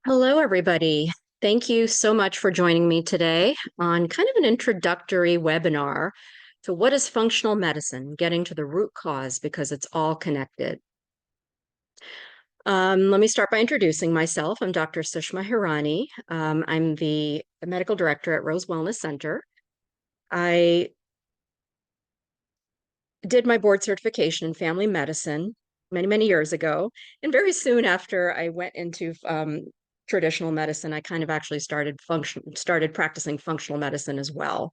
Hello, everybody. Thank you so much for joining me today on kind of an introductory webinar to what is functional medicine, getting to the root cause because it's all connected. Let me start by introducing myself. I'm Dr. Sushma Hirani. I'm the medical director at Rose Wellness Center. I did my board certification in family medicine many, many years ago. And very soon after I went into traditional medicine, I kind of actually started practicing functional medicine as well.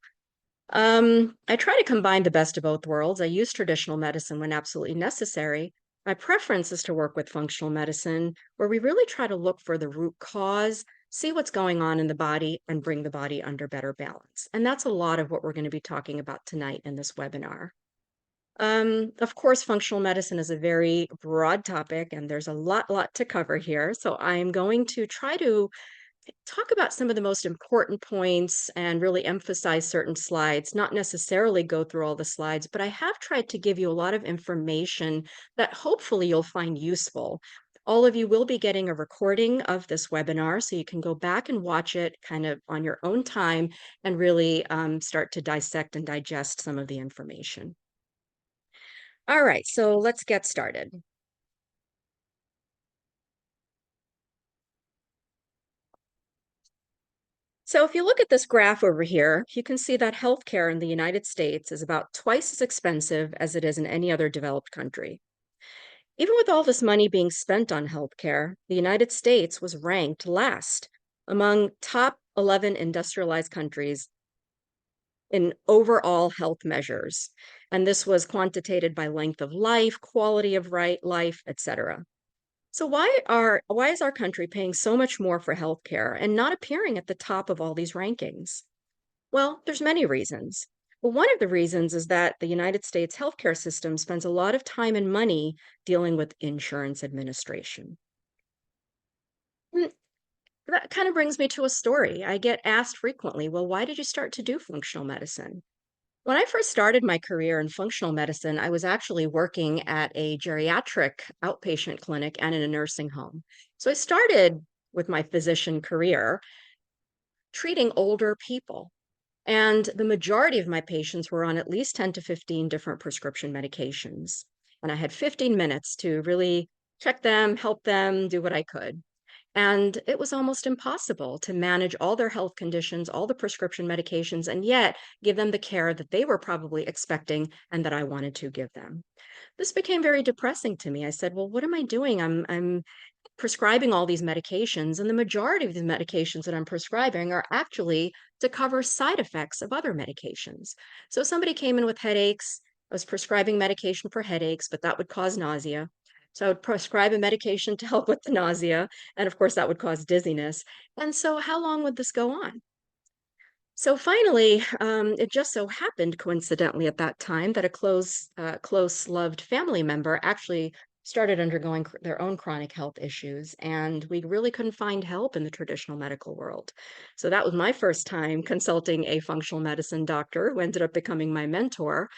I try to combine the best of both worlds. I use traditional medicine when absolutely necessary. My preference is to work with functional medicine, where we really try to look for the root cause, see what's going on in the body, and bring the body under better balance. And that's a lot of what we're going to be talking about tonight in this webinar. Of course, functional medicine is a very broad topic, and there's a lot to cover here. So I'm going to try to talk about some of the most important points and really emphasize certain slides, not necessarily go through all the slides, but I have tried to give you a lot of information that hopefully you'll find useful. All of you will be getting a recording of this webinar, so you can go back and watch it kind of on your own time and really start to dissect and digest some of the information. All right, so let's get started. So if you look at this graph over here, you can see that healthcare in the United States is about twice as expensive as it is in any other developed country. Even with all this money being spent on healthcare, the United States was ranked last among top 11 industrialized countries in overall health measures. And this was quantitated by length of life, quality of life, etc. So why is our country paying so much more for healthcare and not appearing at the top of all these rankings? Well, there's many reasons. Well, one of the reasons is that the United States healthcare system spends a lot of time and money dealing with insurance administration. And that kind of brings me to a story. I get asked frequently, well, why did you start to do functional medicine? When I first started my career in functional medicine, I was actually working at a geriatric outpatient clinic and in a nursing home. So I started with my physician career treating older people. And the majority of my patients were on at least 10 to 15 different prescription medications. And I had 15 minutes to really check them, help them, do what I could. And it was almost impossible to manage all their health conditions, all the prescription medications, and yet give them the care that they were probably expecting and that I wanted to give them. This became very depressing to me. I said, well, what am I doing? I'm prescribing all these medications, and the majority of the medications that I'm prescribing are actually to cover side effects of other medications. So somebody came in with headaches, I was prescribing medication for headaches, but that would cause nausea. So I would prescribe a medication to help with the nausea, and of course that would cause dizziness. And so how long would this go on? So finally, it just so happened coincidentally at that time that a close loved family member actually started undergoing their own chronic health issues, and we really couldn't find help in the traditional medical world. So that was my first time consulting a functional medicine doctor who ended up becoming my mentor.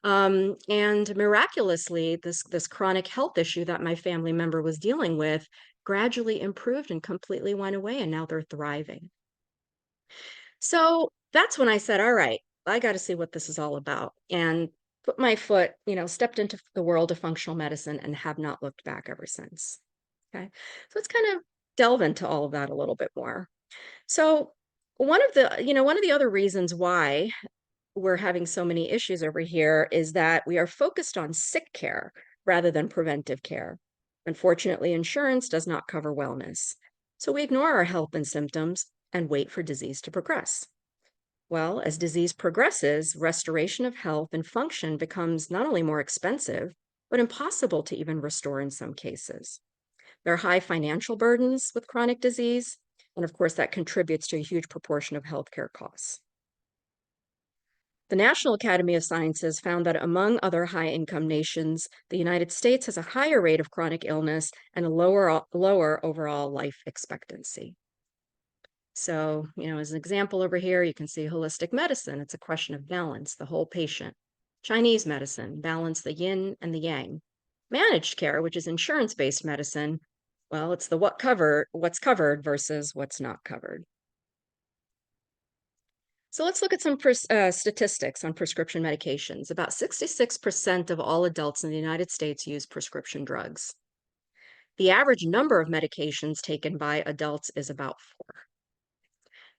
And miraculously, this chronic health issue that my family member was dealing with gradually improved and completely went away, and now they're thriving. So that's when I said, all right, I got to see what this is all about and put my foot, stepped into the world of functional medicine and have not looked back ever since. Okay. So let's kind of delve into all of that a little bit more. So one of the other reasons why we're having so many issues over here is that we are focused on sick care rather than preventive care. Unfortunately, insurance does not cover wellness. So we ignore our health and symptoms and wait for disease to progress. Well, as disease progresses, restoration of health and function becomes not only more expensive, but impossible to even restore in some cases. There are high financial burdens with chronic disease, and of course, that contributes to a huge proportion of healthcare costs. The National Academy of Sciences found that among other high-income nations, the United States has a higher rate of chronic illness and a lower overall life expectancy. So, as an example over here, you can see holistic medicine. It's a question of balance, the whole patient. Chinese medicine, balance the yin and the yang. Managed care, which is insurance-based medicine, Well, it's the what's covered versus what's not covered. So let's look at some statistics on prescription medications. About 66% of all adults in the United States use prescription drugs. The average number of medications taken by adults is about 4.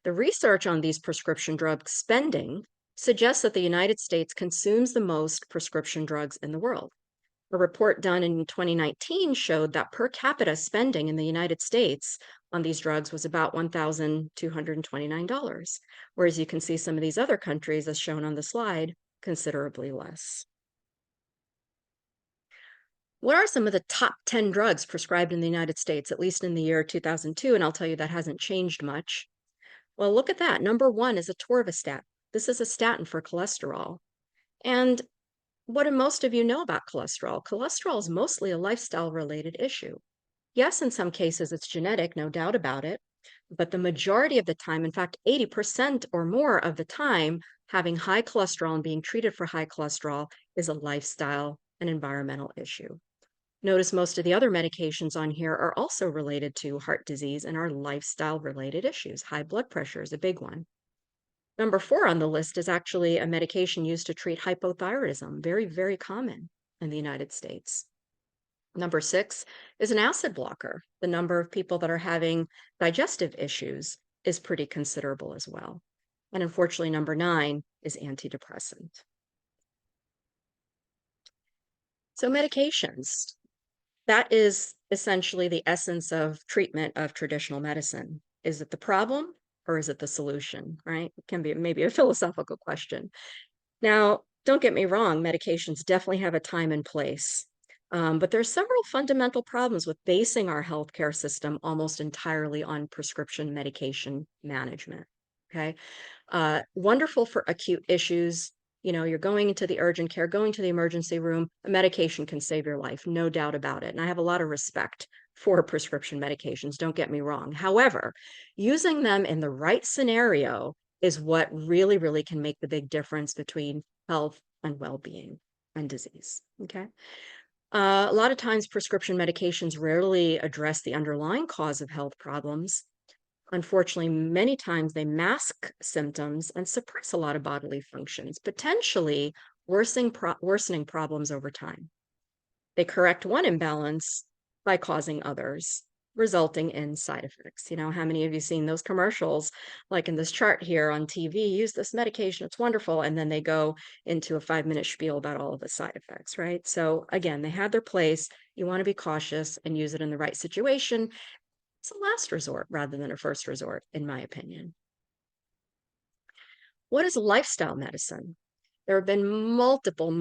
The research on these prescription drug spending suggests that the United States consumes the most prescription drugs in the world. A report done in 2019 showed that per capita spending in the United States on these drugs was about $1,229, whereas you can see some of these other countries, as shown on the slide, considerably less. What are some of the top 10 drugs prescribed in the United States, at least in the year 2002? And I'll tell you that hasn't changed much. Well, look at that. Number one is atorvastatin. This is a statin for cholesterol. And what do most of you know about cholesterol? Cholesterol is mostly a lifestyle related issue. Yes, in some cases it's genetic, no doubt about it. But the majority of the time, in fact, 80% or more of the time, having high cholesterol and being treated for high cholesterol is a lifestyle and environmental issue. Notice most of the other medications on here are also related to heart disease and are lifestyle related issues. High blood pressure is a big one. Number 4 on the list is actually a medication used to treat hypothyroidism, very, very common in the United States. Number 6 is an acid blocker. The number of people that are having digestive issues is pretty considerable as well. And unfortunately, number 9 is antidepressant. So medications, that is essentially the essence of treatment of traditional medicine. Is it the problem or is it the solution, right? It can be maybe a philosophical question. Now, don't get me wrong, medications definitely have a time and place. But there's several fundamental problems with basing our healthcare system almost entirely on prescription medication management. Okay. Wonderful for acute issues. You know, you're going into the urgent care, going to the emergency room, a medication can save your life, no doubt about it. And I have a lot of respect for prescription medications, don't get me wrong. However, using them in the right scenario is what really, really can make the big difference between health and well-being and disease. Okay. A lot of times prescription medications rarely address the underlying cause of health problems. Unfortunately, many times they mask symptoms and suppress a lot of bodily functions, potentially worsening problems over time. They correct one imbalance by causing others, resulting in side effects. You know, how many of you seen those commercials, like in this chart here on TV, use this medication, it's wonderful, and then they go into a 5-minute spiel about all of the side effects, right? So again, they have their place. You want to be cautious and use it in the right situation. It's a last resort rather than a first resort, in my opinion. What is lifestyle medicine? There have been multiple,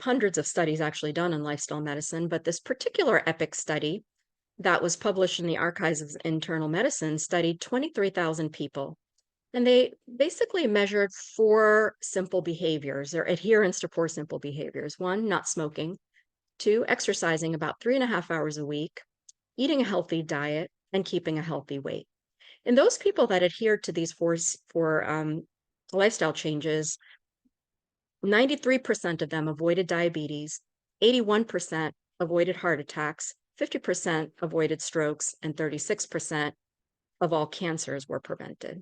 hundreds of studies actually done on lifestyle medicine, but this particular EPIC study that was published in the Archives of Internal Medicine studied 23,000 people. And they basically measured 4 simple behaviors, their adherence to 4 simple behaviors. 1, not smoking. 2, exercising about 3.5 hours a week, eating a healthy diet, and keeping a healthy weight. And those people that adhered to these four lifestyle changes, 93% of them avoided diabetes, 81% avoided heart attacks, 50% avoided strokes, and 36% of all cancers were prevented.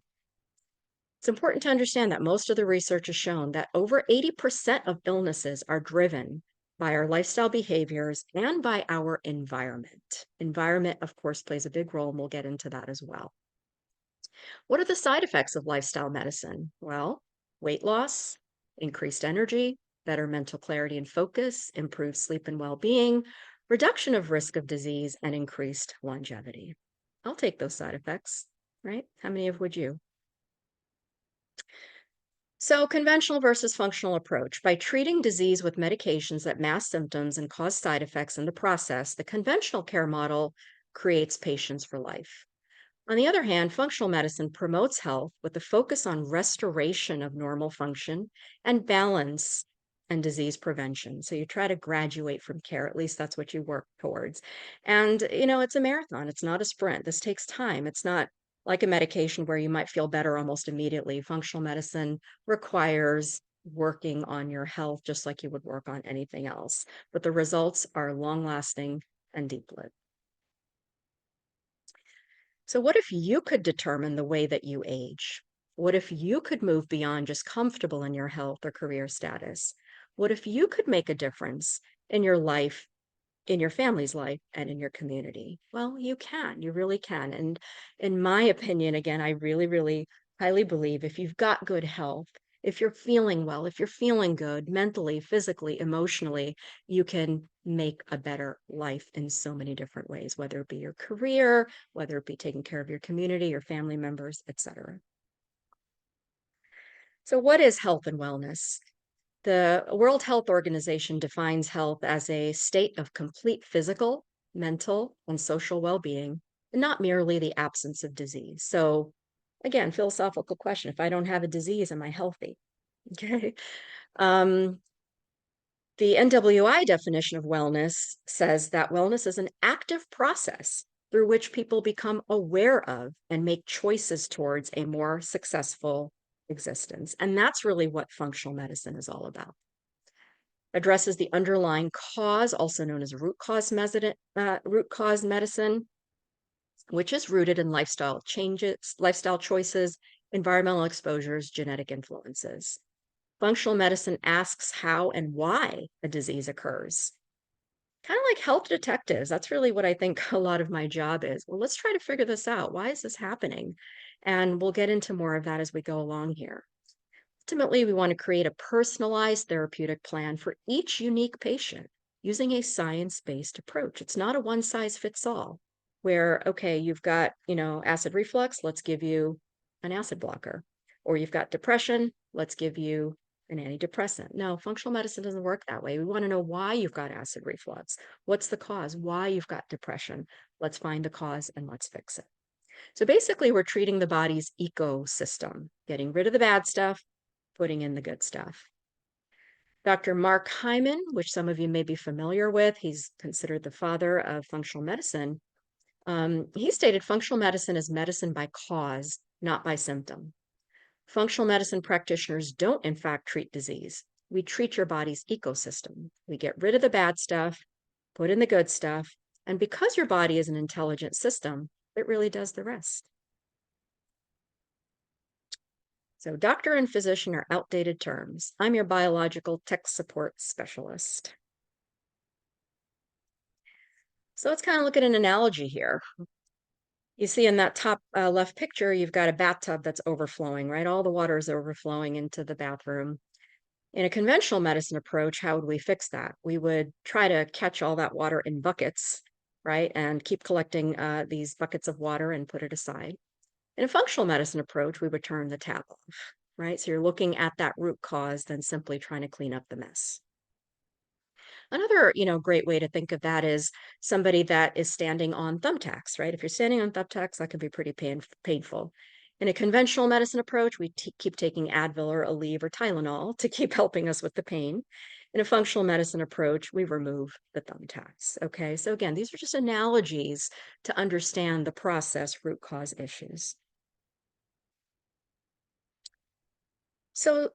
It's important to understand that most of the research has shown that over 80% of illnesses are driven by our lifestyle behaviors and by our environment. Environment, of course, plays a big role, and we'll get into that as well. What are the side effects of lifestyle medicine? Well, weight loss, increased energy, better mental clarity and focus, improved sleep and well-being, reduction of risk of disease, and increased longevity. I'll take those side effects, right? How many of would you? So, conventional versus functional approach. By treating disease with medications that mask symptoms and cause side effects in the process, the conventional care model creates patients for life. On the other hand, functional medicine promotes health with a focus on restoration of normal function and balance and disease prevention. So you try to graduate from care, at least that's what you work towards. And, you know, it's a marathon, it's not a sprint. This takes time. It's not like a medication where you might feel better almost immediately. Functional medicine requires working on your health just like you would work on anything else. But the results are long lasting and deep lived. So, what if you could determine the way that you age? What if you could move beyond just comfortable in your health or career status? What if you could make a difference in your life, in your family's life, and in your community? Well, you can. You really can. And in my opinion, again, I really, really highly believe if you've got good health, if you're feeling well, if you're feeling good mentally, physically, emotionally, you can make a better life in so many different ways, whether it be your career, whether it be taking care of your community, your family members, etc. So, what is health and wellness? The World Health Organization defines health as a state of complete physical, mental, and social well being, not merely the absence of disease. So, again, philosophical question: if I don't have a disease, am I healthy? Okay. Um, the NWI definition of wellness says that wellness is an active process through which people become aware of and make choices towards a more successful existence. And that's really what functional medicine is all about. Addresses the underlying cause, also known as root cause medicine, which is rooted in lifestyle changes, lifestyle choices, environmental exposures, genetic influences. Functional medicine asks how and why a disease occurs. Kind of like health detectives. That's really what I think a lot of my job is. Well, let's try to figure this out. Why is this happening? And we'll get into more of that as we go along here. Ultimately, we want to create a personalized therapeutic plan for each unique patient using a science-based approach. It's not a one size fits all where, okay, you've got, acid reflux, let's give you an acid blocker. Or you've got depression, let's give you an antidepressant. No, functional medicine doesn't work that way. We want to know why you've got acid reflux. What's the cause? Why you've got depression? Let's find the cause and let's fix it. So basically, we're treating the body's ecosystem, getting rid of the bad stuff, putting in the good stuff. Dr. Mark Hyman, which some of you may be familiar with, he's considered the father of functional medicine. He stated functional medicine is medicine by cause, not by symptom. Functional medicine practitioners don't, in fact, treat disease. We treat your body's ecosystem. We get rid of the bad stuff, put in the good stuff, and because your body is an intelligent system, it really does the rest. So doctor and physician are outdated terms. I'm your biological tech support specialist. So let's kind of look at an analogy here. You see in that top left picture, you've got a bathtub that's overflowing, right? All the water is overflowing into the bathroom. In a conventional medicine approach, how would we fix that? We would try to catch all that water in buckets, right? And keep collecting these buckets of water and put it aside. In a functional medicine approach, we would turn the tap off, right? So you're looking at that root cause than simply trying to clean up the mess. Another, great way to think of that is somebody that is standing on thumbtacks, right? If you're standing on thumbtacks, that can be pretty painful. In a conventional medicine approach, we keep taking Advil or Aleve or Tylenol to keep helping us with the pain. In a functional medicine approach, we remove the thumbtacks. Okay, so again, these are just analogies to understand the process root cause issues. So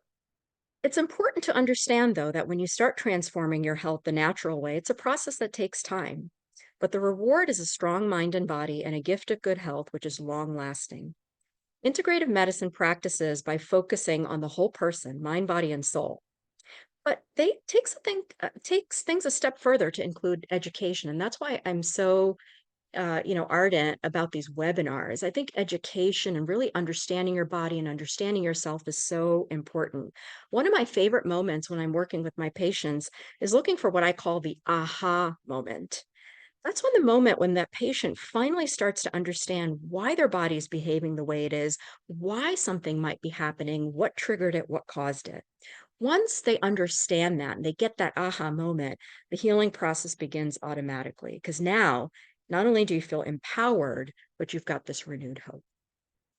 it's important to understand, though, that when you start transforming your health the natural way, it's a process that takes time. But the reward is a strong mind and body and a gift of good health, which is long lasting. Integrative medicine practices by focusing on the whole person, mind, body, and soul. But they takes things a step further to include education, and that's why I'm so ardent about these webinars. I think education and really understanding your body and understanding yourself is so important. One of my favorite moments when I'm working with my patients is looking for what I call the aha moment. That's when the moment when that patient finally starts to understand why their body is behaving the way it is, why something might be happening, what triggered it, what caused it. Once they understand that and they get that aha moment, the healing process begins automatically because now not only do you feel empowered, but you've got this renewed hope.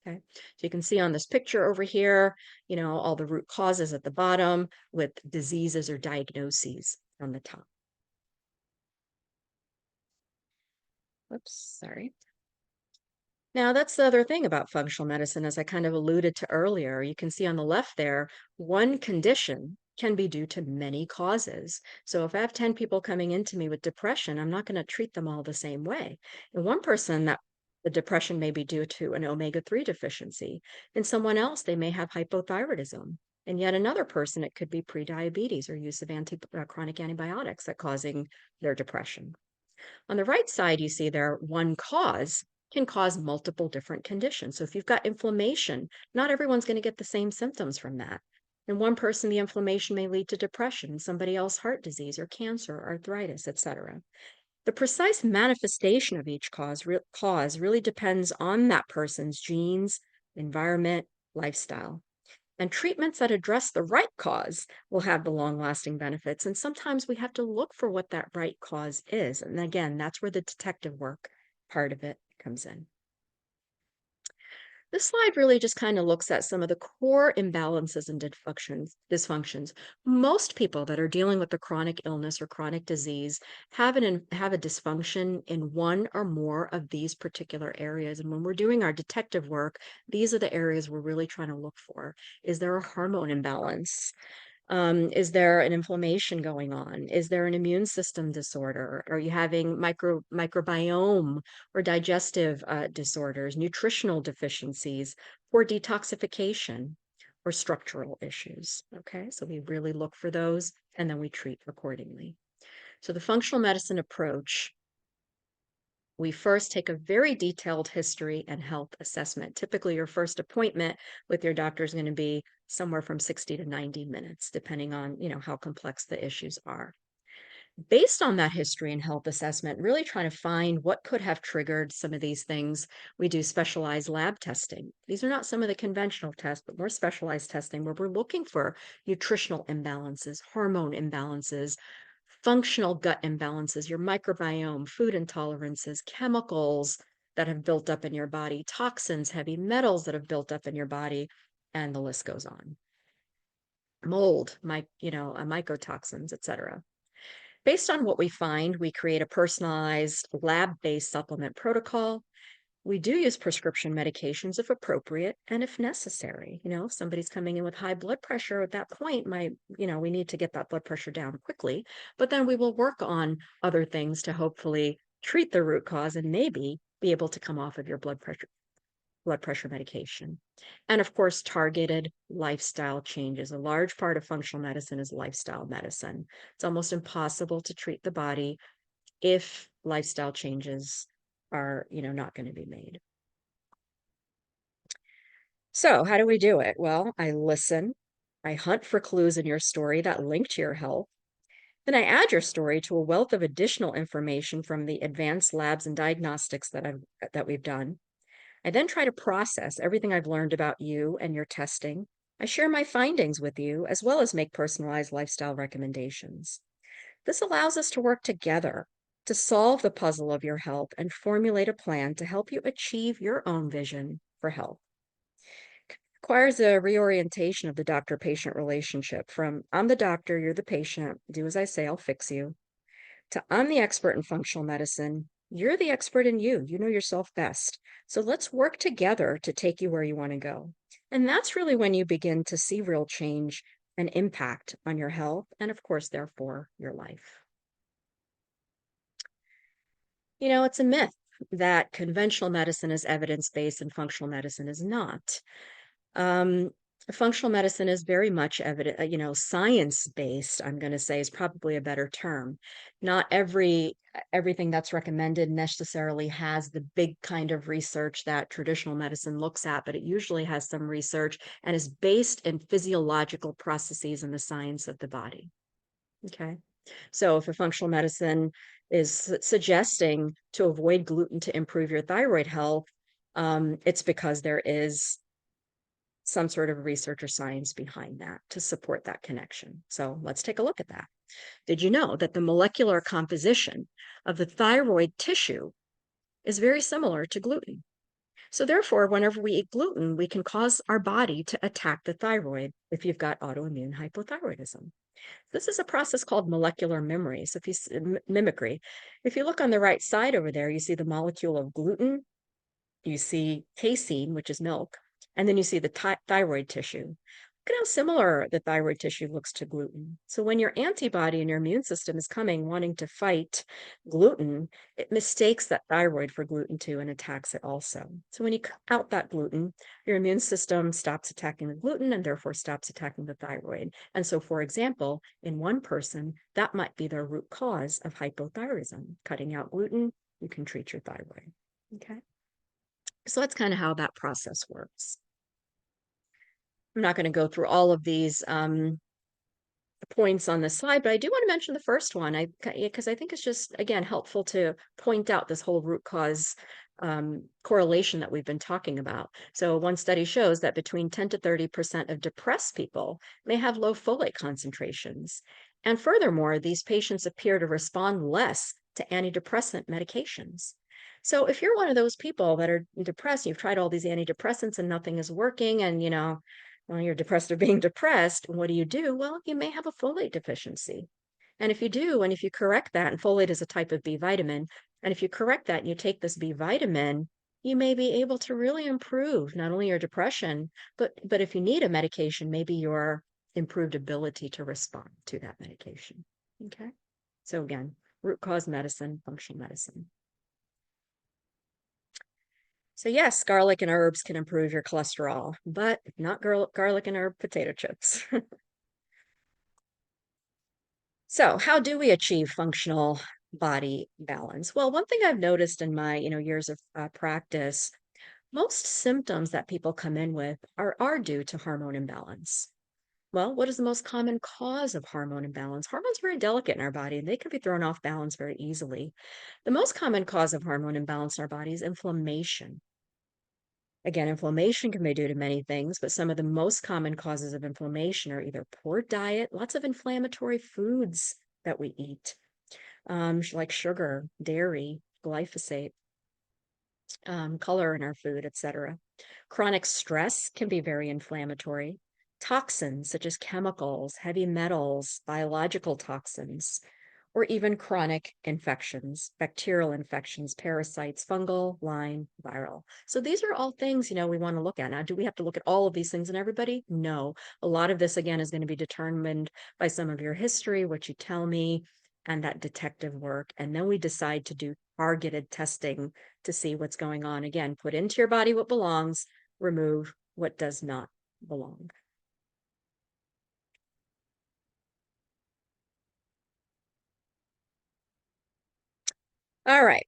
Okay. So you can see on this picture over here, all the root causes at the bottom with diseases or diagnoses on the top. Whoops, sorry. Now, that's the other thing about functional medicine, as I kind of alluded to earlier. You can see on the left there, one condition can be due to many causes. So if I have 10 people coming into me with depression, I'm not going to treat them all the same way. And one person that The depression may be due to an omega-3 deficiency. In someone else, they may have hypothyroidism. And yet another person, it could be prediabetes or use of chronic antibiotics that causing their depression. On the right side, you see there one cause can cause multiple different conditions. So if you've got inflammation, not everyone's going to get the same symptoms from that. In one person, the inflammation may lead to depression, somebody else heart disease or cancer, arthritis, etc. The precise manifestation of each cause really depends on that person's genes, environment, lifestyle. And treatments that address the right cause will have the long lasting benefits. And sometimes we have to look for what that right cause is. And again, that's where the detective work part of it comes in. This slide really just kind of looks at some of the core imbalances and dysfunctions. Most people that are dealing with a chronic illness or chronic disease have have a dysfunction in one or more of these particular areas. And when we're doing our detective work, these are the areas we're really trying to look for. Is there a hormone imbalance? Is there an inflammation going on? Is there an immune system disorder? Are you having microbiome or digestive disorders, nutritional deficiencies, or detoxification or structural issues? Okay, so we really look for those and then we treat accordingly. So the functional medicine approach, we first take a very detailed history and health assessment. Typically, your first appointment with your doctor is going to be somewhere from 60 to 90 minutes, depending on, how complex the issues are. Based on that history and health assessment, really trying to find what could have triggered some of these things, we do specialized lab testing. These are not some of the conventional tests, but more specialized testing where we're looking for nutritional imbalances, hormone imbalances, functional gut imbalances, your microbiome, food intolerances, chemicals that have built up in your body, toxins, heavy metals that have built up in your body, and the list goes on. Mold, mycotoxins, etc. Based on what we find, we create a personalized lab-based supplement protocol. We do use prescription medications if appropriate and if necessary. If somebody's coming in with high blood pressure at that point, we need to get that blood pressure down quickly. But then we will work on other things to hopefully treat the root cause and maybe be able to come off of your blood pressure medication. And of course, targeted lifestyle changes. A large part of functional medicine is lifestyle medicine. It's almost impossible to treat the body if lifestyle changes are, not going to be made. So, how do we do it? Well, I listen. I hunt for clues in your story that link to your health. Then I add your story to a wealth of additional information from the advanced labs and diagnostics that we've done. I then try to process everything I've learned about you and your testing. I share my findings with you, as well as make personalized lifestyle recommendations. This allows us to work together to solve the puzzle of your health and formulate a plan to help you achieve your own vision for health. It requires a reorientation of the doctor-patient relationship from I'm the doctor, you're the patient, do as I say, I'll fix you, to I'm the expert in functional medicine. You're the expert in you. You know yourself best. So let's work together to take you where you want to go. And that's really when you begin to see real change and impact on your health and, of course, therefore, your life. It's a myth that conventional medicine is evidence-based and functional medicine is not. Um, Functional medicine is very much science-based, I'm going to say is probably a better term. Not everything that's recommended necessarily has the big kind of research that traditional medicine looks at, but it usually has some research and is based in physiological processes in the science of the body. Okay. So if a functional medicine is suggesting to avoid gluten to improve your thyroid health, it's because there is some sort of research or science behind that to support that connection. So let's take a look at that. Did you know that the molecular composition of the thyroid tissue is very similar to gluten? So therefore, whenever we eat gluten, we can cause our body to attack the thyroid if you've got autoimmune hypothyroidism. This is a process called molecular memory. So mimicry. If you look on the right side over there, you see the molecule of gluten, you see casein, which is milk, and then you see the thyroid tissue. Look Look at how similar the thyroid tissue looks to gluten. So when your antibody in your immune system is coming wanting to fight gluten, it mistakes that thyroid for gluten too and attacks it also. So when you cut out that gluten, your immune system stops attacking the gluten and therefore stops attacking the thyroid. And so, for example, in one person, that might be their root cause of hypothyroidism. Cutting out gluten, you can treat your thyroid. Okay. So that's kind of how that process works. I'm not going to go through all of these points on the slide, but I do want to mention the first one. Because I think it's just again helpful to point out this whole root cause correlation that we've been talking about. So one study shows that between 10 to 30% of depressed people may have low folate concentrations. And furthermore, these patients appear to respond less to antidepressant medications. So if you're one of those people that are depressed, you've tried all these antidepressants and nothing is working, and well, you're depressed or being depressed, what do? Well, you may have a folate deficiency. And if you do, and if you correct that, and folate is a type of B vitamin, and if you correct that and you take this B vitamin, you may be able to really improve not only your depression, but if you need a medication, maybe your improved ability to respond to that medication. Okay. So again, root cause medicine, functional medicine. So yes, garlic and herbs can improve your cholesterol, but not garlic and herb potato chips. So how do we achieve functional body balance? Well, one thing I've noticed in my, years of practice, most symptoms that people come in with are due to hormone imbalance. Well, what is the most common cause of hormone imbalance? Hormones are very delicate in our body and they can be thrown off balance very easily. The most common cause of hormone imbalance in our body is inflammation. Again, inflammation can be due to many things, but some of the most common causes of inflammation are either poor diet, lots of inflammatory foods that we eat, like sugar, dairy, glyphosate, color in our food, etc. Chronic stress can be very inflammatory. Toxins such as chemicals, heavy metals, biological toxins, or even chronic infections, bacterial infections, parasites, fungal, Lyme, viral. So these are all things, we want to look at. Now, do we have to look at all of these things in everybody? No. A lot of this, again, is going to be determined by some of your history, what you tell me, and that detective work. And then we decide to do targeted testing to see what's going on. Again, put into your body what belongs, remove what does not belong. All right.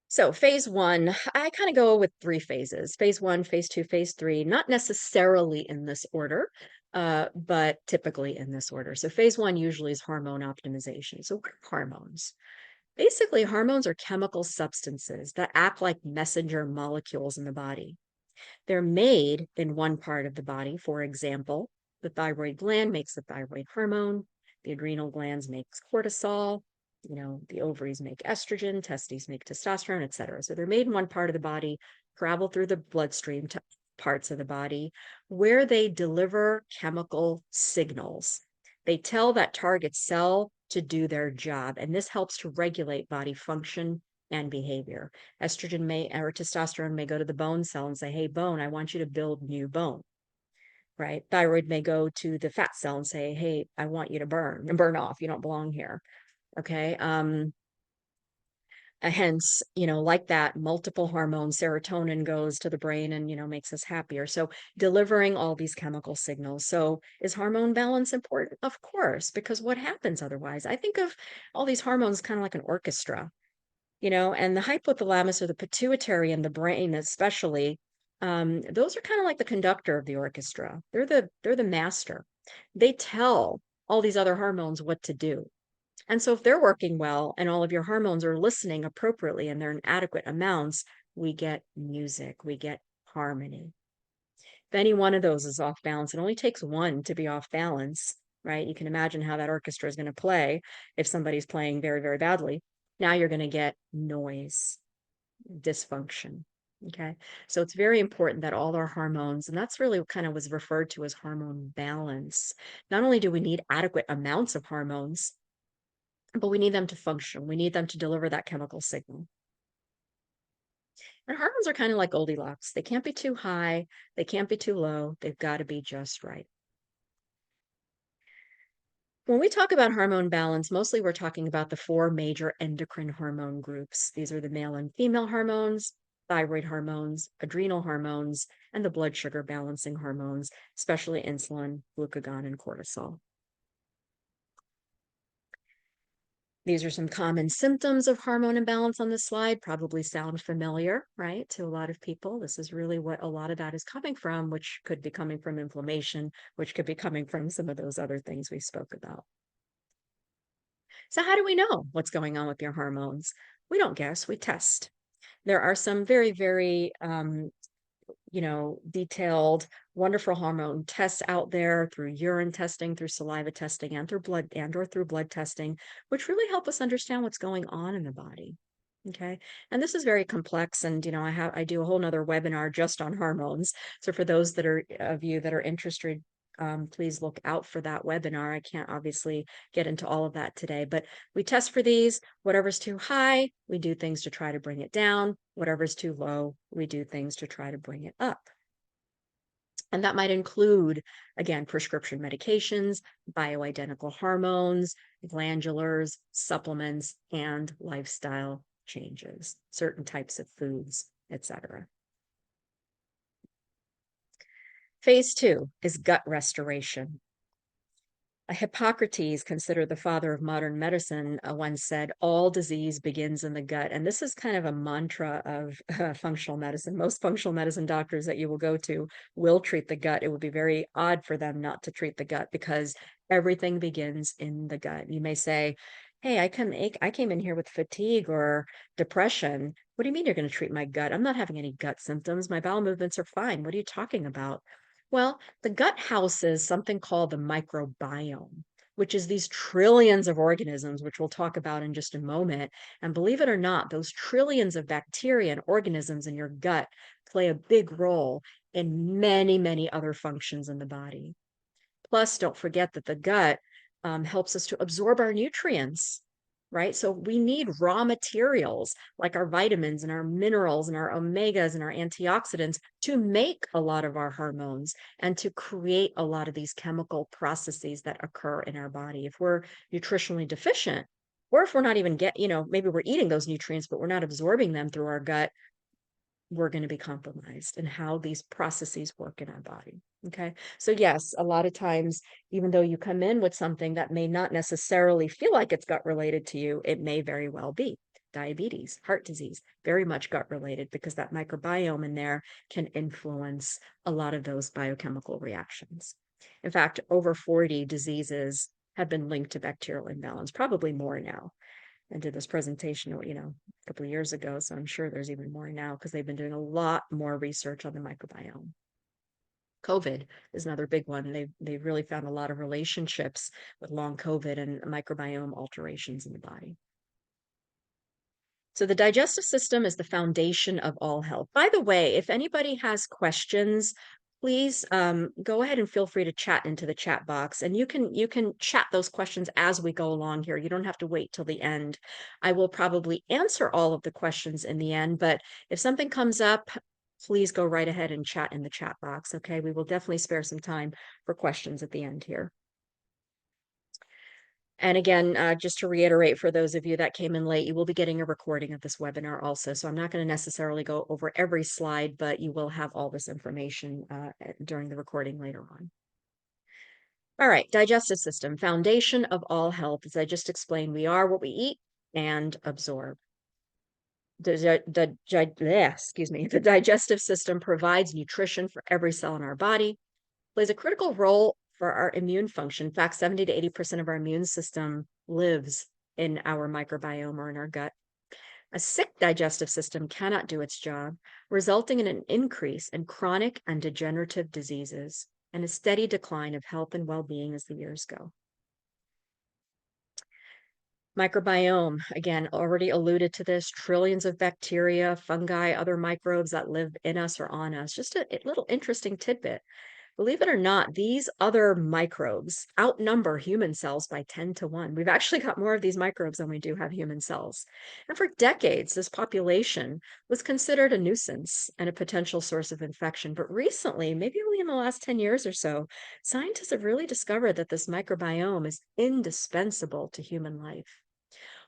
So phase one, I kind of go with three phases: phase one, phase two, phase three, not necessarily in this order, but typically in this order. So phase one usually is hormone optimization. So what are hormones? Basically, hormones are chemical substances that act like messenger molecules in the body. They're made in one part of the body. For example, the thyroid gland makes the thyroid hormone, the adrenal glands makes cortisol, the ovaries make estrogen, testes make testosterone, etc. So they're made in one part of the body, travel through the bloodstream to parts of the body where they deliver chemical signals. They tell that target cell to do their job, and this helps to regulate body function and behavior. Estrogen may or testosterone may go to the bone cell and say, hey, bone, I want you to build new bone, right? Thyroid may go to the fat cell and say, hey, I want you to burn off. You don't belong here. Okay. Hence, like that, multiple hormones, serotonin goes to the brain and, makes us happier. So delivering all these chemical signals. So is hormone balance important? Of course, because what happens otherwise? I think of all these hormones kind of like an orchestra, and the hypothalamus or the pituitary in the brain, especially, those are kind of like the conductor of the orchestra. They're the master. They tell all these other hormones what to do. And so if they're working well and all of your hormones are listening appropriately and they're in adequate amounts, we get music, we get harmony. If any one of those is off balance, it only takes one to be off balance, right? You can imagine how that orchestra is going to play if somebody's playing very, very badly. Now you're going to get noise, dysfunction. Okay. So it's very important that all our hormones, and that's really kind of was referred to as hormone balance. Not only do we need adequate amounts of hormones, but we need them to function. We need them to deliver that chemical signal. And hormones are kind of like Goldilocks. They can't be too high, they can't be too low. They've got to be just right. When we talk about hormone balance, mostly we're talking about the four major endocrine hormone groups. These are the male and female hormones, thyroid hormones, adrenal hormones, and the blood sugar balancing hormones, especially insulin, glucagon, and cortisol. These are some common symptoms of hormone imbalance on the slide, probably sound familiar, right, to a lot of people. This is really what a lot of that is coming from, which could be coming from inflammation, which could be coming from some of those other things we spoke about. So, how do we know what's going on with your hormones? We don't guess, we test. There are some very, very detailed, wonderful hormone tests out there through urine testing, through saliva testing, and through blood and or through blood testing, which really help us understand what's going on in the body. Okay. And this is very complex. And I do a whole nother webinar just on hormones. So for those that are of you that are interested, please look out for that webinar. I can't obviously get into all of that today, but we test for these. Whatever's too high, we do things to try to bring it down. Whatever's too low, we do things to try to bring it up. And that might include, again, prescription medications, bioidentical hormones, glandulars, supplements, and lifestyle changes, certain types of foods, etc. Phase two is gut restoration. Hippocrates, considered the father of modern medicine, once said, all disease begins in the gut. And this is kind of a mantra of functional medicine. Most functional medicine doctors that you will go to will treat the gut. It would be very odd for them not to treat the gut because everything begins in the gut. You may say, hey, I came in here with fatigue or depression. What do you mean you're going to treat my gut? I'm not having any gut symptoms. My bowel movements are fine. What are you talking about? Well, the gut houses something called the microbiome, which is these trillions of organisms, which we'll talk about in just a moment. And believe it or not, those trillions of bacteria and organisms in your gut play a big role in many, many other functions in the body. Plus, don't forget that the gut helps us to absorb our nutrients, right? So we need raw materials like our vitamins and our minerals and our omegas and our antioxidants to make a lot of our hormones and to create a lot of these chemical processes that occur in our body. If we're nutritionally deficient, or if we're not even maybe we're eating those nutrients, but we're not absorbing them through our gut, we're going to be compromised in how these processes work in our body. Okay. So, yes, a lot of times, even though you come in with something that may not necessarily feel like it's gut related to you, it may very well be diabetes, heart disease, very much gut related because that microbiome in there can influence a lot of those biochemical reactions. In fact, over 40 diseases have been linked to bacterial imbalance, probably more now. I did this presentation, a couple of years ago, so I'm sure there's even more now because they've been doing a lot more research on the microbiome. COVID is another big one. They've really found a lot of relationships with long COVID and microbiome alterations in the body. So the digestive system is the foundation of all health. By the way, if anybody has questions, please go ahead and feel free to chat into the chat box, and you can chat those questions as we go along here. You don't have to wait till the end. I will probably answer all of the questions in the end, but if something comes up, please go right ahead and chat in the chat box. Okay, we will definitely spare some time for questions at the end here. And again, just to reiterate for those of you that came in late, you will be getting a recording of this webinar also. So I'm not going to necessarily go over every slide, but you will have all this information during the recording later on. All right, digestive system, foundation of all health. As I just explained, we are what we eat and absorb. The digestive system provides nutrition for every cell in our body, plays a critical role for our immune function. In fact, 70 to 80% of our immune system lives in our microbiome or in our gut. A sick digestive system cannot do its job, resulting in an increase in chronic and degenerative diseases and a steady decline of health and well-being as the years go. Microbiome, again, already alluded to this, trillions of bacteria, fungi, other microbes that live in us or on us. Just a little interesting tidbit. Believe it or not, these other microbes outnumber human cells by 10 to 1. We've actually got more of these microbes than we do have human cells. And for decades, this population was considered a nuisance and a potential source of infection. But recently, maybe only in the last 10 years or so, scientists have really discovered that this microbiome is indispensable to human life.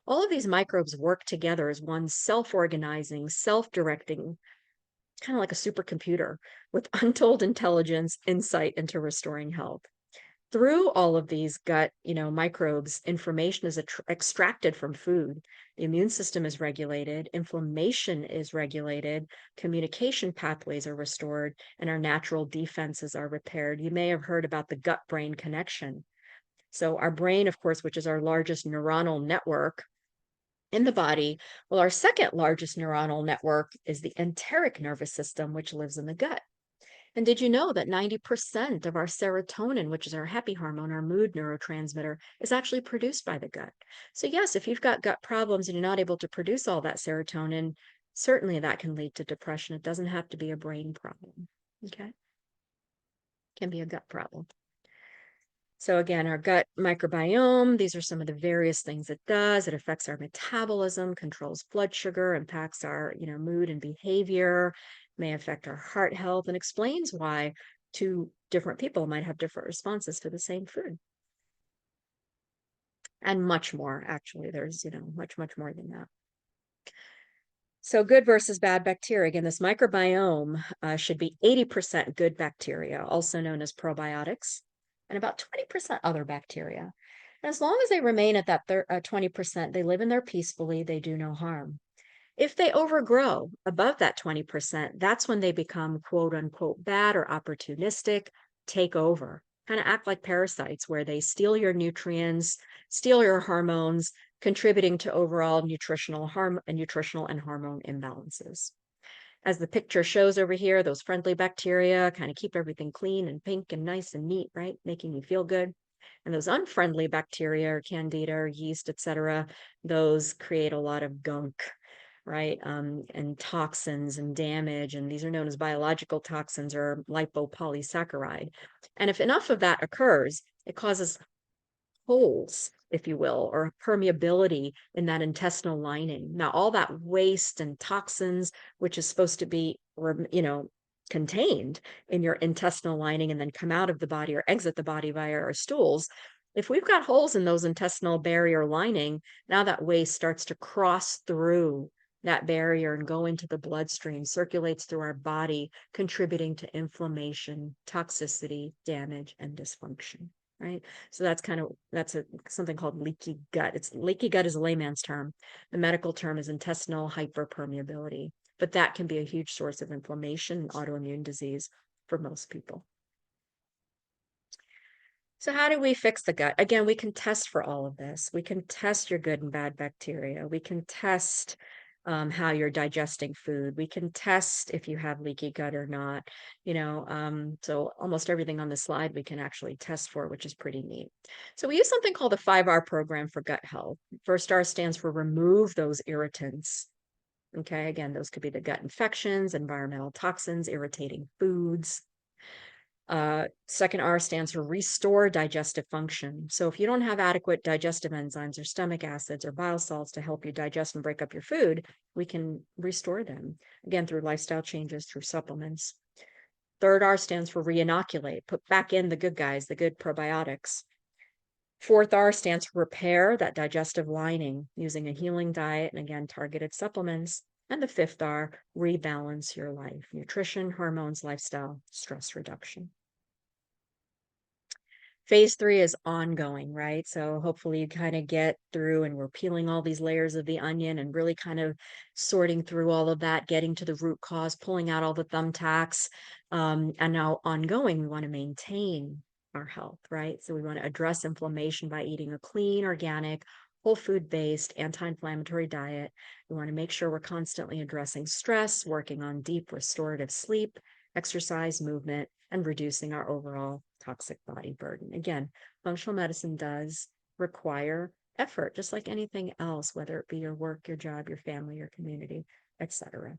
All of these microbes work together as one self-organizing, self-directing, kind of like a supercomputer with untold intelligence, insight into restoring health. Through all of these gut, microbes, information is extracted from food. The immune system is regulated, inflammation is regulated, communication pathways are restored, and our natural defenses are repaired. You may have heard about the gut-brain connection. So our brain, of course, which is our largest neuronal network in the body, well, our second largest neuronal network is the enteric nervous system, which lives in the gut. And did you know that 90% of our serotonin, which is our happy hormone, our mood neurotransmitter, is actually produced by the gut? So, yes, if you've got gut problems and you're not able to produce all that serotonin, certainly that can lead to depression. It doesn't have to be a brain problem. Okay. It can be a gut problem. So again, our gut microbiome, these are some of the various things it does. It affects our metabolism, controls blood sugar, impacts our, mood and behavior, may affect our heart health, and explains why two different people might have different responses to the same food. And much more, actually. There's, much, much more than that. So good versus bad bacteria. Again, this microbiome should be 80% good bacteria, also known as probiotics, and about 20% other bacteria. And as long as they remain at that 20%, they live in there peacefully, they do no harm. If they overgrow above that 20%, that's when they become quote unquote bad or opportunistic, take over, kind of act like parasites where they steal your nutrients, steal your hormones, contributing to overall nutritional harm and nutritional and hormone imbalances. As the picture shows over here, those friendly bacteria kind of keep everything clean and pink and nice and neat, right? Making you feel good. And those unfriendly bacteria or candida or yeast, etc., those create a lot of gunk, right? And toxins and damage. And these are known as biological toxins or lipopolysaccharide. And if enough of that occurs, it causes holes, if you will, or permeability in that intestinal lining. Now, all that waste and toxins, which is supposed to be, contained in your intestinal lining and then come out of the body or exit the body via our stools. If we've got holes in those intestinal barrier lining, now that waste starts to cross through that barrier and go into the bloodstream, circulates through our body, contributing to inflammation, toxicity, damage, and dysfunction. Right. So that's something called leaky gut. It's leaky gut is a layman's term. The medical term is intestinal hyperpermeability, but that can be a huge source of inflammation and autoimmune disease for most people. So how do we fix the gut? Again, we can test for all of this. We can test your good and bad bacteria. We can test how you're digesting food. We can test if you have leaky gut or not. So almost everything on the slide we can actually test for, which is pretty neat. So we use something called the 5R program for gut health. First R stands for remove those irritants. Okay, again, those could be the gut infections, environmental toxins, irritating foods. Second R stands for restore digestive function. So if you don't have adequate digestive enzymes or stomach acids or bile salts to help you digest and break up your food, we can restore them, again, through lifestyle changes, through supplements. Third R stands for reinoculate, put back in the good guys, the good probiotics. Fourth R stands for repair that digestive lining using a healing diet and, again, targeted supplements. And the fifth R, rebalance your life, nutrition, hormones, lifestyle, stress reduction. Phase 3 is ongoing, right? So hopefully you kind of get through and we're peeling all these layers of the onion and really kind of sorting through all of that, getting to the root cause, pulling out all the thumbtacks. And now ongoing, we want to maintain our health, right? So we want to address inflammation by eating a clean, organic, whole food based, anti-inflammatory diet. We want to make sure we're constantly addressing stress, working on deep restorative sleep, exercise, movement, and reducing our overall toxic body burden. Again, functional medicine does require effort, just like anything else, whether it be your work, your job, your family, your community. etc.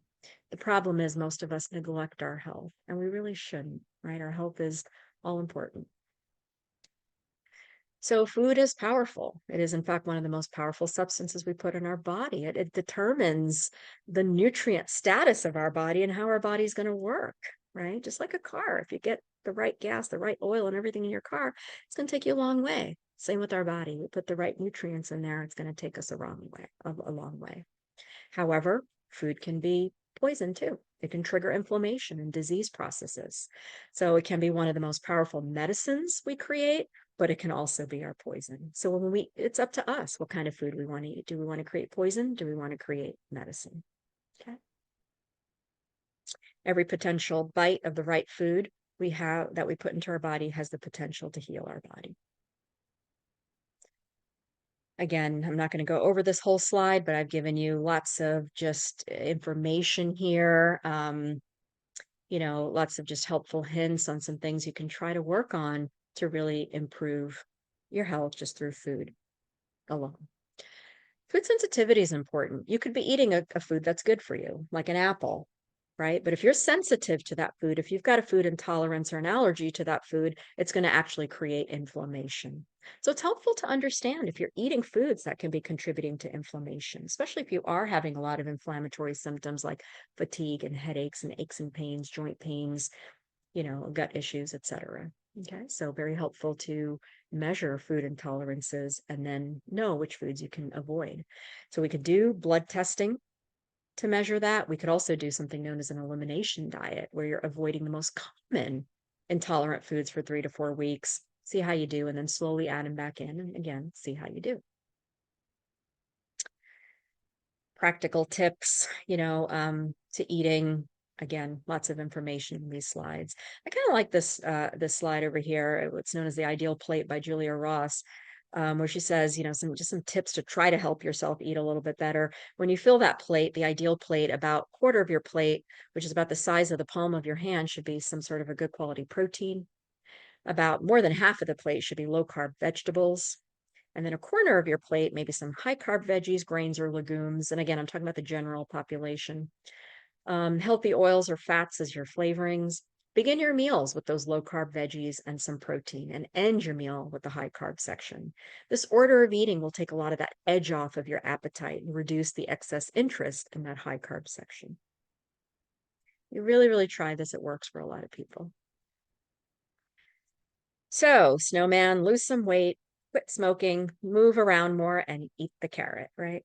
The problem is most of us neglect our health, and we really shouldn't, right? Our health is all important. So food is powerful. It is, in fact, one of the most powerful substances we put in our body. It determines the nutrient status of our body and how our body's going to work, right? Just like a car. If you get the right gas, the right oil, and everything in your car, it's going to take you a long way. Same with our body. We put the right nutrients in there, it's going to take us a long way. However, food can be poison too. It can trigger inflammation and disease processes. So it can be one of the most powerful medicines we create, but it can also be our poison. So it's up to us what kind of food we want to eat. Do we want to create poison? Do we want to create medicine? Okay. Every potential bite of the right food we have that we put into our body has the potential to heal our body. Again, I'm not going to go over this whole slide, but I've given you lots of just information here. Lots of just helpful hints on some things you can try to work on to really improve your health just through food alone. Food sensitivity is important. You could be eating a food that's good for you, like an apple, right? But if you're sensitive to that food, if you've got a food intolerance or an allergy to that food, it's going to actually create inflammation. So it's helpful to understand if you're eating foods that can be contributing to inflammation, especially if you are having a lot of inflammatory symptoms like fatigue and headaches and aches and pains, joint pains, gut issues, etc. Okay, so very helpful to measure food intolerances and then know which foods you can avoid. So we could do blood testing to measure that. We could also do something known as an elimination diet, where you're avoiding the most common intolerant foods for 3 to 4 weeks, see how you do, and then slowly add them back in, and again, see how you do. Practical tips, to eating. Again, lots of information in these slides. I kind of like this slide over here, what's known as the ideal plate by Julia Ross, where she says, some tips to try to help yourself eat a little bit better. When you fill that plate, the ideal plate, about quarter of your plate, which is about the size of the palm of your hand, should be some sort of a good quality protein. About more than half of the plate should be low carb vegetables. And then a corner of your plate, maybe some high carb veggies, grains, or legumes. And again, I'm talking about the general population. Healthy oils or fats as your flavorings. Begin your meals with those low carb veggies and some protein, and end your meal with the high carb section. This order of eating will take a lot of that edge off of your appetite and reduce the excess interest in that high carb section. You really, really try this. It works for a lot of people. So, snowman, lose some weight, quit smoking, move around more, and eat the carrot, right?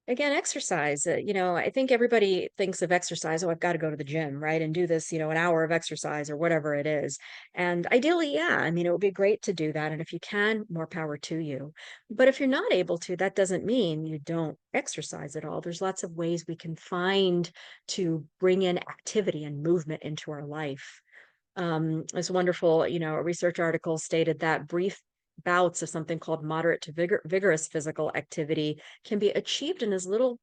Again, exercise. I think everybody thinks of exercise, oh, I've got to go to the gym, right? And do this, an hour of exercise or whatever it is. And ideally, yeah, I mean, it would be great to do that. And if you can, more power to you. But if you're not able to, that doesn't mean you don't exercise at all. There's lots of ways we can find to bring in activity and movement into our life. This wonderful, a research article stated that brief bouts of something called moderate to vigorous physical activity can be achieved in as little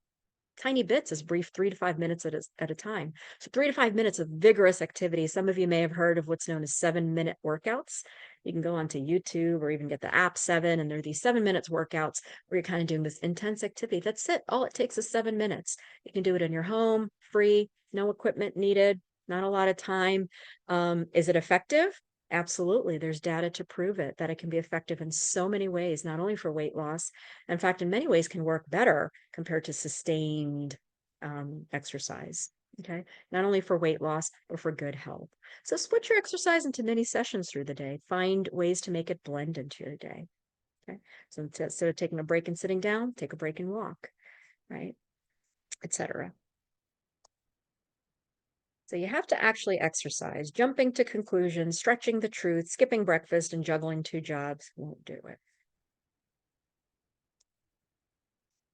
tiny bits as brief 3 to 5 minutes at a time. So 3 to 5 minutes of vigorous activity. Some of you may have heard of what's known as 7-minute workouts. You can go onto YouTube or even get the app 7, and there are these 7 minutes workouts where you're kind of doing this intense activity. That's it. All it takes is 7 minutes. You can do it in your home, free, no equipment needed, not a lot of time. Is it effective? Absolutely. There's data to prove it, that it can be effective in so many ways, not only for weight loss. In fact, in many ways can work better compared to sustained exercise. Okay. Not only for weight loss, but for good health. So split your exercise into many sessions through the day. Find ways to make it blend into your day. Okay. So instead of taking a break and sitting down, take a break and walk, right? Etc. So you have to actually exercise. Jumping to conclusions, stretching the truth, skipping breakfast, and juggling 2 jobs won't do it.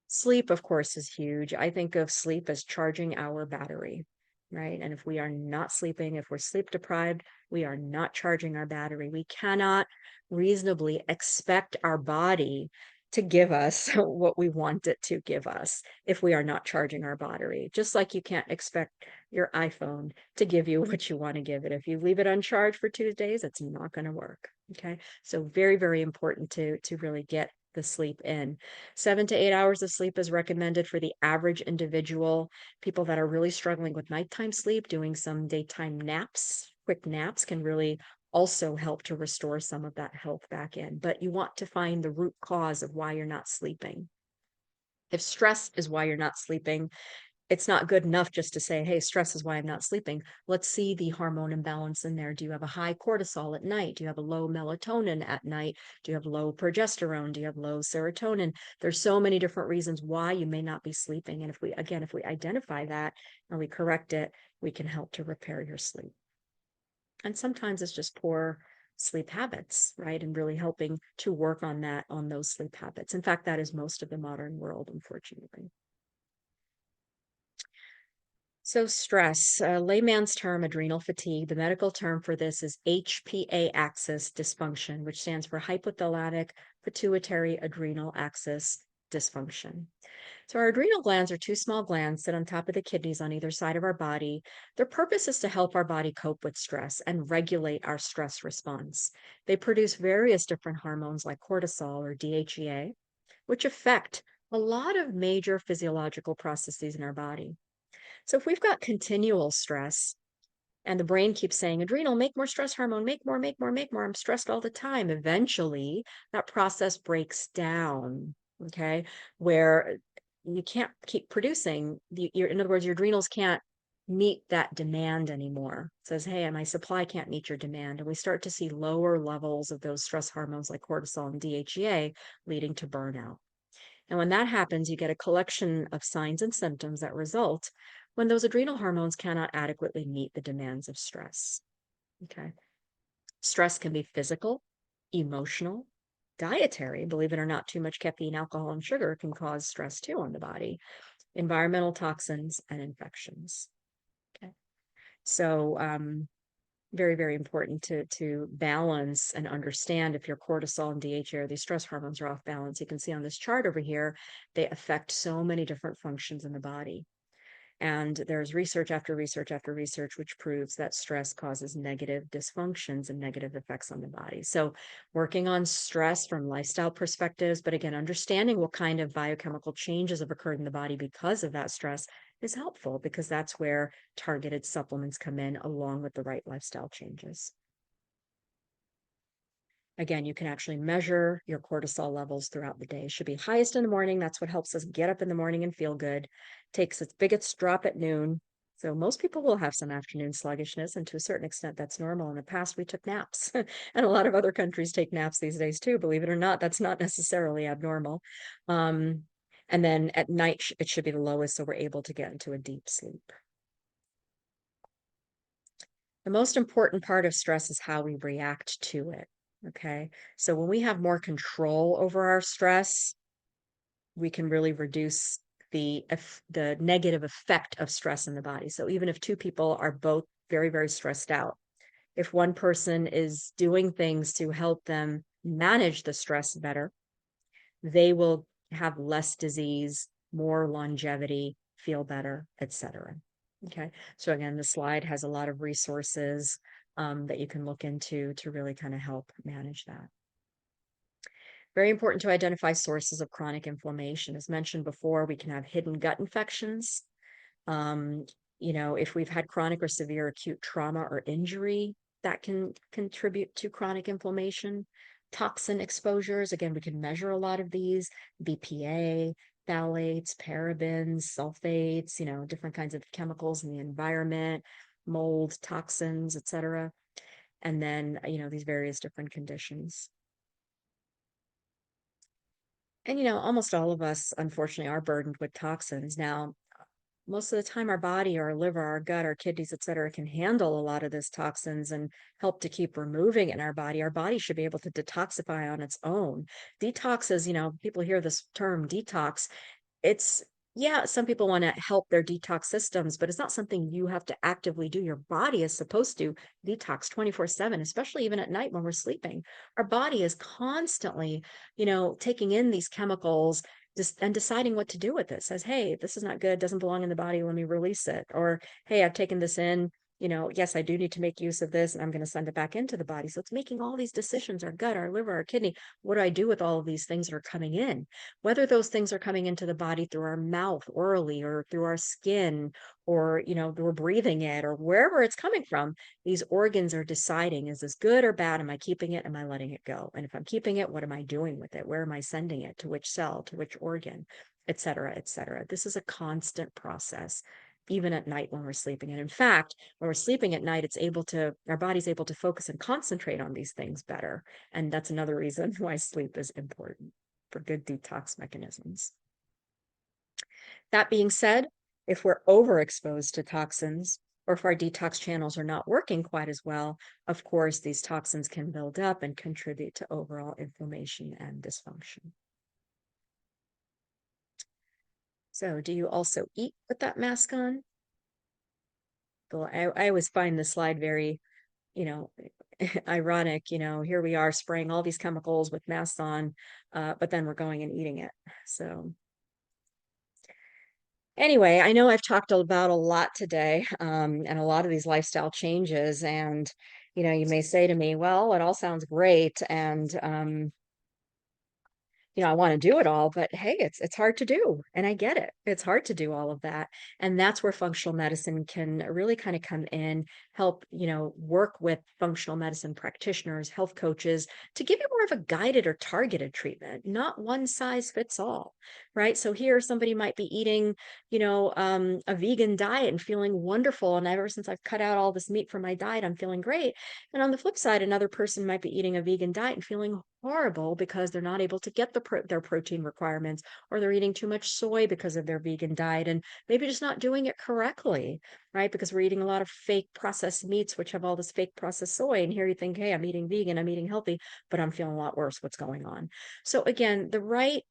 Sleep, of course, is huge. I think of sleep as charging our battery, right? And if we are not sleeping, if we're sleep deprived, we are not charging our battery. We cannot reasonably expect our body to give us what we want it to give us if we are not charging our battery. Just like you can't expect your iPhone to give you what you want to give it. If you leave it uncharged for 2 days, it's not going to work. Okay. So very, very important to really get the sleep in. 7 to 8 hours of sleep is recommended for the average individual. People that are really struggling with nighttime sleep, doing some daytime naps, quick naps can really also help to restore some of that health back in. But you want to find the root cause of why you're not sleeping. If stress is why you're not sleeping, it's not good enough just to say, hey, stress is why I'm not sleeping. Let's see the hormone imbalance in there. Do you have a high cortisol at night? Do you have a low melatonin at night? Do you have low progesterone? Do you have low serotonin? There's so many different reasons why you may not be sleeping. And if we identify that and we correct it, we can help to repair your sleep. And sometimes it's just poor sleep habits, right? And really helping to work on that, on those sleep habits. In fact, that is most of the modern world, unfortunately. So stress, layman's term, adrenal fatigue. The medical term for this is HPA axis dysfunction, which stands for hypothalamic pituitary adrenal axis dysfunction. So our adrenal glands are two small glands sit on top of the kidneys on either side of our body. Their purpose is to help our body cope with stress and regulate our stress response. They produce various different hormones like cortisol or DHEA, which affect a lot of major physiological processes in our body. So if we've got continual stress and the brain keeps saying, adrenal, make more stress hormone, make more, make more, make more. I'm stressed all the time. Eventually, that process breaks down, okay, where you can't keep producing. In other words, your adrenals can't meet that demand anymore. It says, hey, my supply can't meet your demand. And we start to see lower levels of those stress hormones like cortisol and DHEA leading to burnout. And when that happens, you get a collection of signs and symptoms that result when those adrenal hormones cannot adequately meet the demands of stress. Okay. Stress can be physical, emotional, dietary. Believe it or not, too much caffeine, alcohol, and sugar can cause stress too on the body, environmental toxins, and infections. Okay. So, very, very important to balance and understand if your cortisol and DHA or these stress hormones are off balance. You can see on this chart over here, they affect so many different functions in the body. And there's research after research after research, which proves that stress causes negative dysfunctions and negative effects on the body. So working on stress from lifestyle perspectives, but again, understanding what kind of biochemical changes have occurred in the body because of that stress is helpful because that's where targeted supplements come in along with the right lifestyle changes. Again, you can actually measure your cortisol levels throughout the day. It should be highest in the morning. That's what helps us get up in the morning and feel good. Takes its biggest drop at noon. So most people will have some afternoon sluggishness, and to a certain extent, that's normal. In the past, we took naps, and a lot of other countries take naps these days too. Believe it or not, that's not necessarily abnormal. And then at night, it should be the lowest, so we're able to get into a deep sleep. The most important part of stress is how we react to it. Okay. So when we have more control over our stress, we can really reduce the negative effect of stress in the body. So even if two people are both very, very stressed out, if one person is doing things to help them manage the stress better, they will have less disease, more longevity, feel better, etc. Okay. So again, the slide has a lot of resources that you can look into to really kind of help manage that. Very important to identify sources of chronic inflammation. As mentioned before, we can have hidden gut infections. Um, if we've had chronic or severe acute trauma or injury, that can contribute to chronic inflammation. Toxin exposures, again, we can measure a lot of these, BPA, phthalates, parabens, sulfates, different kinds of chemicals in the environment, mold, toxins, etc. And then, these various different conditions. And, almost all of us, unfortunately, are burdened with toxins. Now, most of the time, our body, our liver, our gut, our kidneys, et cetera, can handle a lot of this toxins and help to keep removing it in our body. Our body should be able to detoxify on its own. Detox is, people hear this term detox. It's, yeah, some people want to help their detox systems, but it's not something you have to actively do. Your body is supposed to detox 24/7, especially even at night when we're sleeping. Our body is constantly, taking in these chemicals and deciding what to do with it. Says, hey, this is not good, doesn't belong in the body, let me release it. Or, hey, I've taken this in, yes, I do need to make use of this and I'm going to send it back into the body. So it's making all these decisions, our gut, our liver, our kidney. What do I do with all of these things that are coming in? Whether those things are coming into the body through our mouth orally or through our skin or, we're breathing it or wherever it's coming from, these organs are deciding, is this good or bad? Am I keeping it? Am I letting it go? And if I'm keeping it, what am I doing with it? Where am I sending it? To which cell, to which organ, et cetera, et cetera. This is a constant process even at night when we're sleeping. And in fact, when we're sleeping at night, our body's able to focus and concentrate on these things better. And that's another reason why sleep is important for good detox mechanisms. That being said, if we're overexposed to toxins, or if our detox channels are not working quite as well, of course, these toxins can build up and contribute to overall inflammation and dysfunction. So, do you also eat with that mask on? Well, I always find this slide very, you know, ironic. Here we are spraying all these chemicals with masks on, but then we're going and eating it. So anyway, I know I've talked about a lot today, and a lot of these lifestyle changes, and you may say to me, well, it all sounds great, and I want to do it all, but hey, it's hard to do. And I get it. It's hard to do all of that. And that's where functional medicine can really kind of come in, help, work with functional medicine practitioners, health coaches to give you more of a guided or targeted treatment, not one size fits all, right? So here somebody might be eating, a vegan diet and feeling wonderful. And ever since I've cut out all this meat from my diet, I'm feeling great. And on the flip side, another person might be eating a vegan diet and feeling horrible because they're not able to get their protein requirements, or they're eating too much soy because of their vegan diet and maybe just not doing it correctly, right? Because we're eating a lot of fake processed meats, which have all this fake processed soy. And here you think, hey, I'm eating vegan, I'm eating healthy, but I'm feeling a lot worse. What's going on? So again, the right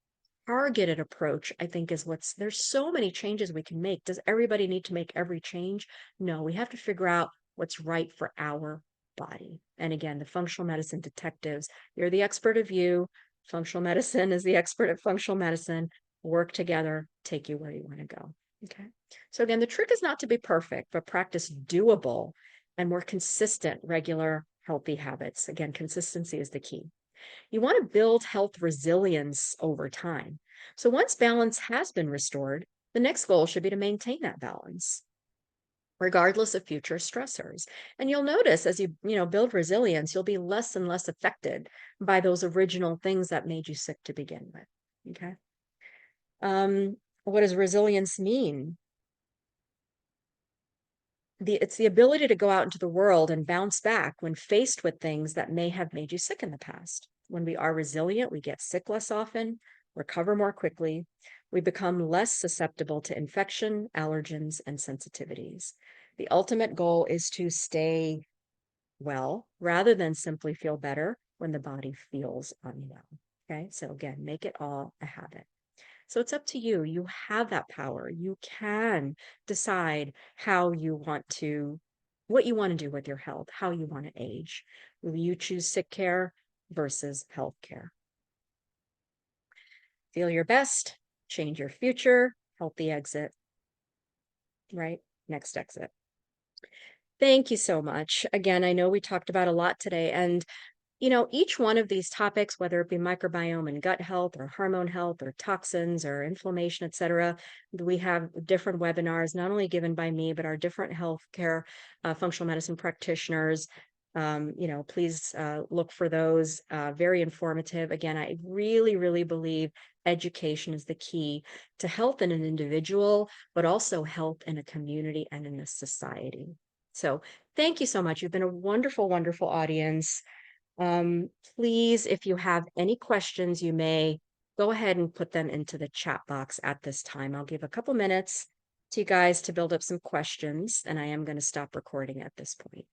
targeted approach, I think, is there's so many changes we can make. Does everybody need to make every change? No, we have to figure out what's right for our body. And again, the functional medicine detectives, you're the expert of you. Functional medicine is the expert at functional medicine. Work together, take you where you want to go. Okay. So again, the trick is not to be perfect, but practice doable and more consistent, regular, healthy habits. Again, consistency is the key. You want to build health resilience over time. So once balance has been restored, the next goal should be to maintain that balance regardless of future stressors. And you'll notice as you build resilience, you'll be less and less affected by those original things that made you sick to begin with. Okay. What does resilience mean? It's the ability to go out into the world and bounce back when faced with things that may have made you sick in the past. When we are resilient, we get sick less often, recover more quickly, we become less susceptible to infection, allergens, and sensitivities. The ultimate goal is to stay well rather than simply feel better when the body feels unwell. Okay, so again, make it all a habit. So it's up to you. You have that power. You can decide what you want to do with your health, how you want to age. Will you choose sick care versus health care? Feel your best, change your future, healthy exit, right? Next exit. Thank you so much. Again, I know we talked about a lot today, and each one of these topics, whether it be microbiome and gut health or hormone health or toxins or inflammation, et cetera, we have different webinars, not only given by me, but our different healthcare functional medicine practitioners. Please look for those. Very informative. Again, I really, really believe education is the key to health in an individual, but also health in a community and in a society. So thank you so much. You've been a wonderful, wonderful audience. Please, if you have any questions, you may go ahead and put them into the chat box at this time. I'll give a couple minutes to you guys to build up some questions, and I am going to stop recording at this point.